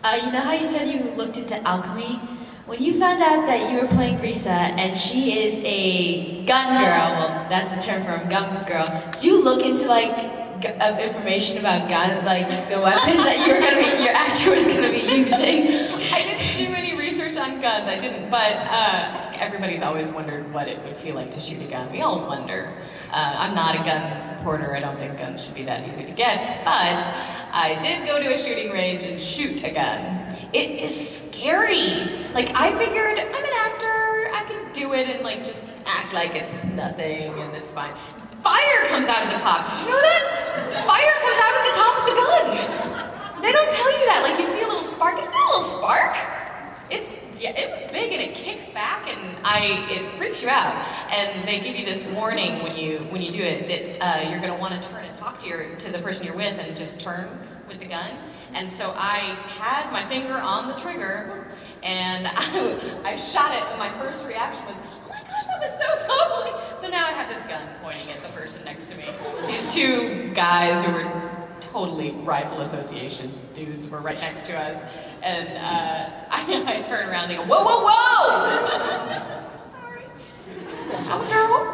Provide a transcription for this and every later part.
You know how you said you looked into alchemy? When you found out that you were playing Risa and she is a gun girl, well, that's the term for a gun girl, did you look into information about guns, like the weapons that your actor was gonna be using? I didn't do any research on guns, I didn't, but everybody's always wondered what it would feel like to shoot a gun. We all wonder. I'm not a gun supporter, I don't think guns should be that easy to get, but I did go to a shooting range and shoot a gun. It is scary. Like, I figured, I'm an actor, I could do it and just act like it's nothing and it's fine. Fire comes out of the top, did you know that? Fire comes out of the top of the gun. They don't tell you that, like you see a little spark, it's not a little spark. It was big and it kicks back and it freaks you out. And they give you this warning when you do it that you're gonna want to turn and talk to the person you're with and just turn with the gun. And so I had my finger on the trigger and I shot it and my first reaction was, oh my gosh, that was so totally. So now I have this gun pointing at the person next to me. These two guys who were totally rifle association dudes were right next to us. And I turn around and they go, whoa, whoa, whoa! Sorry. I'm a girl.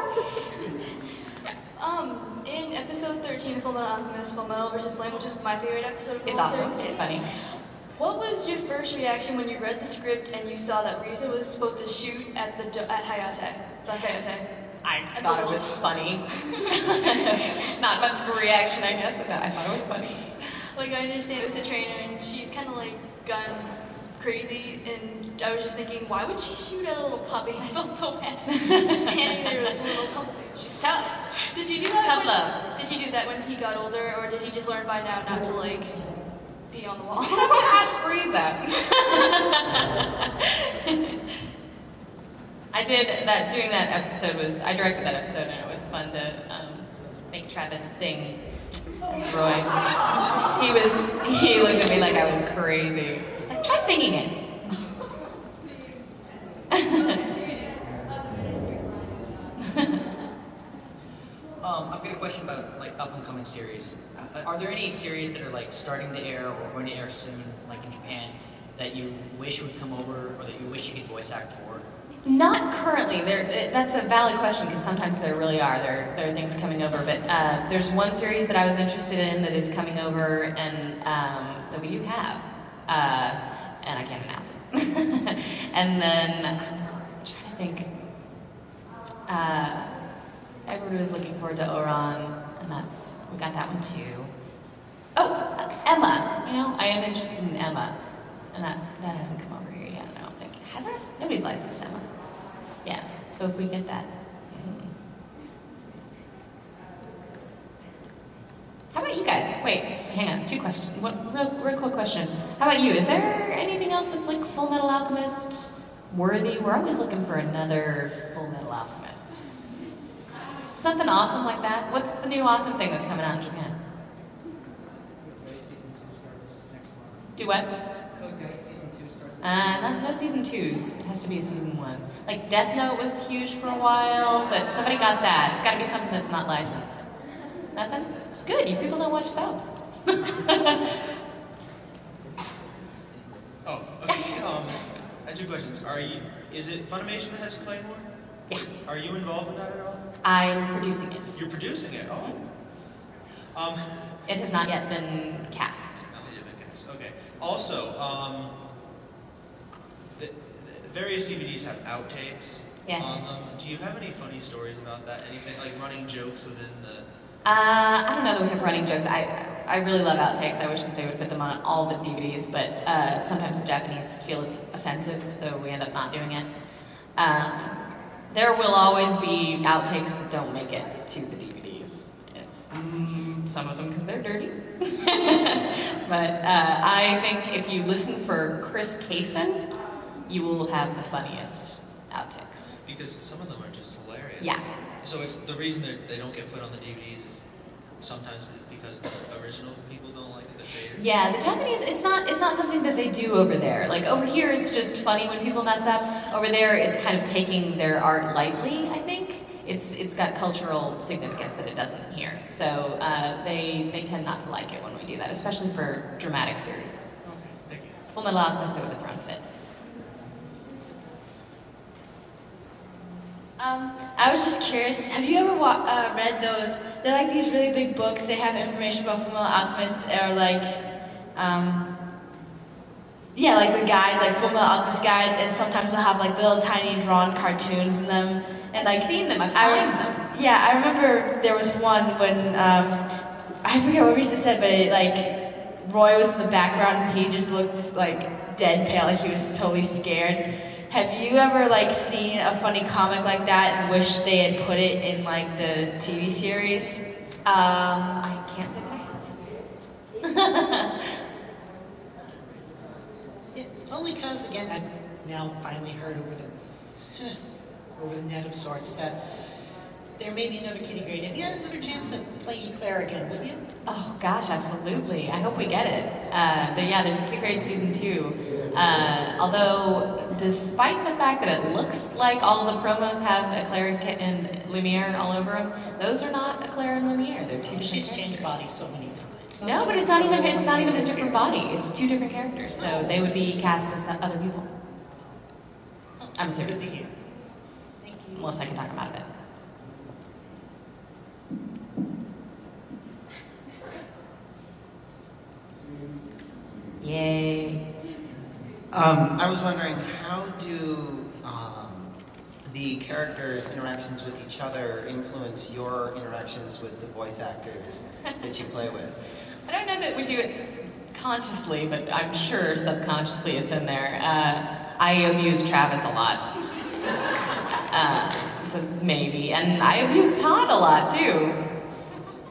In episode 13 of Full Metal Alchemist, Full Metal vs. Flame, which is my favorite episode of the It's whole awesome. series. It's funny. What was your first reaction when you read the script and you saw that Risa was supposed to shoot at Hayate? I thought it was funny. Not much of a reaction, I guess, but I thought it was funny. Like, I understand it was a trainer and she's kind of like gun crazy, and I was just thinking, why would she shoot at a little puppy? And I felt so bad. Standing there like a little puppy. She's tough. Did you do that? Tough love. Did you do that when he got older, or did he just learn by now not to pee on the wall? I have to ask Risa. Doing that episode I directed that episode and it was fun to make Travis sing as Roy. He looked at me like I was crazy. He's like, try singing it. I've got a question about up and coming series. Are there any series that are starting to air or going to air soon, in Japan, that you wish would come over or that you wish you could voice act for? Not currently. That's a valid question because sometimes there really are. There are things coming over, but there's one series that I was interested in that is coming over and that we do have, and I can't announce it. And then I'm trying to think. Everybody was looking forward to Oran, and we got that one too. Oh, Emma. I am interested in Emma, and that hasn't come over here yet. I don't think. Has it? Nobody's licensed Emma. Yeah, so if we get that. How about you guys? Wait, hang on, 2 questions. Real quick question. How about you? Is there anything else that's Full Metal Alchemist worthy? We're always looking for another Full Metal Alchemist. Something awesome like that? What's the new awesome thing that's coming out in Japan? Do what? No season 2s. It has to be a season 1. Death Note was huge for a while, but somebody got that. It's got to be something that's not licensed. Nothing? Good. You people don't watch subs. Oh, okay. I have 2 questions. Is it Funimation that has Claymore? Yeah. Are you involved in that at all? I'm producing it. You're producing it. Oh. It has not yet been cast. Not yet been cast. Okay. Also, the various DVDs have outtakes on them. Do you have any funny stories about that? Anything running jokes within the? I don't know that we have running jokes. I really love outtakes. I wish that they would put them on all the DVDs, but sometimes the Japanese feel it's offensive, so we end up not doing it. There will always be outtakes that don't make it to the DVDs. Some of them because they're dirty. But I think if you listen for Chris Kaysen, you will have the funniest outtakes. Because some of them are just hilarious. Yeah. So it's the reason they don't get put on the DVDs is sometimes because the original people don't like it, the creators. Yeah, the Japanese, it's not something that they do over there. Over here, it's just funny when people mess up. Over there, it's kind of taking their art lightly, I think. It's got cultural significance that it doesn't here. So they tend not to like it when we do that, especially for dramatic series. Okay, thank you. Full Metal Alchemist, they would have thrown a fit. I was just curious, have you ever read those, they're like these really big books, they have information about Full Metal Alchemist, or like, yeah, like the guides, like Full Metal Alchemist guides, and sometimes they'll have like little tiny drawn cartoons in them. And like, I've seen them, I've signed them. Yeah, I remember there was one when, I forget what Risa said, but it like, Roy was in the background and he just looked like dead pale, like he was totally scared. Have you ever like seen a funny comic like that and wish they had put it in like the TV series? I can't say that I have. Only because, again, I've now finally heard over the net of sorts that there may be another Kitty Grade. If you had another chance to play Eclair again, would you? Oh gosh, absolutely. I hope we get it. There's Kitty Grade Season 2. Although, despite the fact that it looks like all of the promos have Eclair and Lumiere all over them, those are not Eclair and Lumiere. They're two different She's characters. changed bodies so many times. No, but it's not even a different body. It's two different characters, so they would be cast as other people. I'm assuming. Good to hear. Thank you. Unless I can talk them out of it. Yay. I was wondering, how do the characters' interactions with each other influence your interactions with the voice actors that you play with? I don't know that we do it consciously, but I'm sure subconsciously it's in there. I abuse Travis a lot. So maybe. And I abuse Todd a lot, too.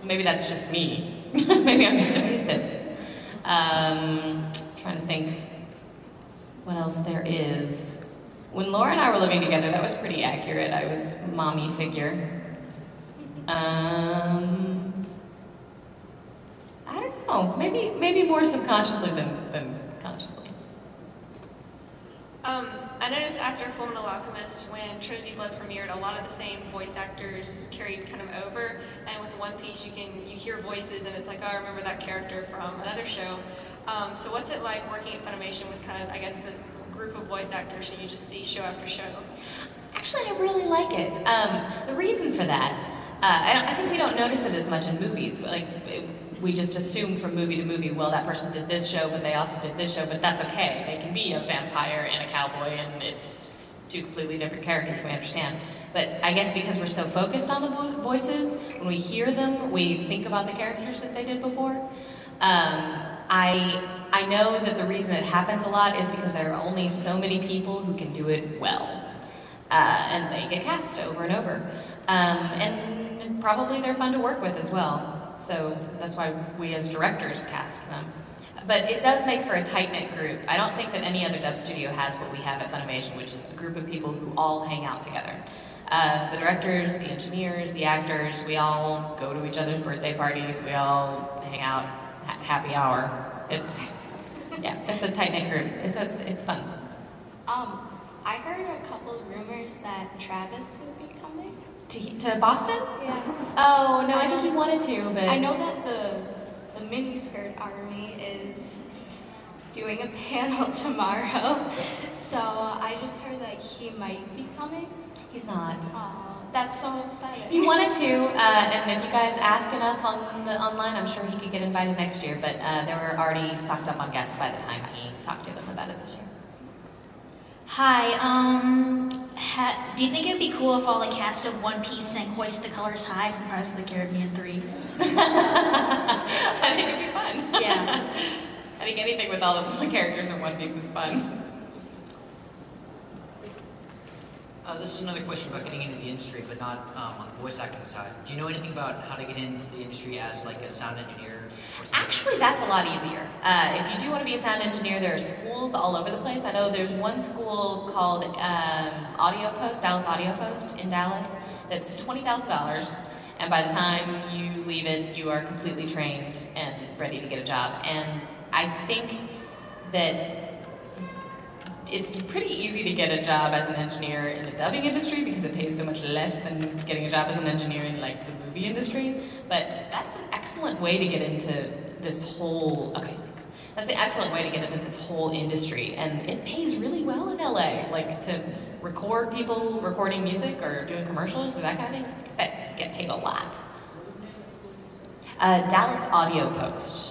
Maybe that's just me. Maybe I'm just abusive. Trying to think what else there is. When Laura and I were living together, that was pretty accurate. I was mommy figure. I don't know. Maybe more subconsciously than consciously. I noticed after Full Metal Alchemist, when Trinity Blood premiered, a lot of the same voice actors carried kind of over. And with One Piece, you hear voices, and it's like, oh, I remember that character from another show. So what's it like working at Funimation with kind of, I guess, this group of voice actors that you just see show after show? Actually, I really like it. The reason for that, I think we don't notice it as much in movies. We just assume from movie to movie, well, that person did this show, but they also did this show, but that's okay. They can be a vampire and a cowboy, and it's two completely different characters, we understand. But I guess because we're so focused on the voices, when we hear them, we think about the characters that they did before. I know that the reason it happens a lot is because there are only so many people who can do it well. And they get cast over and over. And probably they're fun to work with as well. So that's why we as directors cast them. But it does make for a tight-knit group. I don't think that any other dub studio has what we have at Funimation, which is a group of people who all hang out together. The directors, the engineers, the actors, we all go to each other's birthday parties, we all hang out, happy hour. It's a tight-knit group, so it's fun. I heard a couple of rumors that Travis would be coming. To Boston? Yeah. Oh, no, I think he wanted to, but... I know that the miniskirt army is doing a panel tomorrow, so I just heard that he might be coming. He's not. Oh, that's so upsetting. He wanted to, and if you guys ask enough online, I'm sure he could get invited next year, but they were already stocked up on guests by the time he talked to them about it this year. Hi, do you think it'd be cool if all the cast of One Piece sang Hoist the Colors High from Pirates of the Caribbean 3? I think it'd be fun. Yeah. I think anything with all the characters in One Piece is fun. This is another question about getting into the industry, but not on the voice acting side. Do you know anything about how to get into the industry as like a sound engineer? Or something? Actually, that's a lot easier. If you do want to be a sound engineer, there are schools all over the place. I know there's one school called Audio Post, Dallas Audio Post in Dallas, that's $20,000. And by the time you leave it, you are completely trained and ready to get a job. And I think that it's pretty easy to get a job as an engineer in the dubbing industry because it pays so much less than getting a job as an engineer in like the movie industry. But that's an excellent way to get into this whole, okay, thanks. That's an excellent way to get into this whole industry, and it pays really well in LA. Like to record people recording music or doing commercials or that kind of thing, get paid a lot. Dallas Audio Post.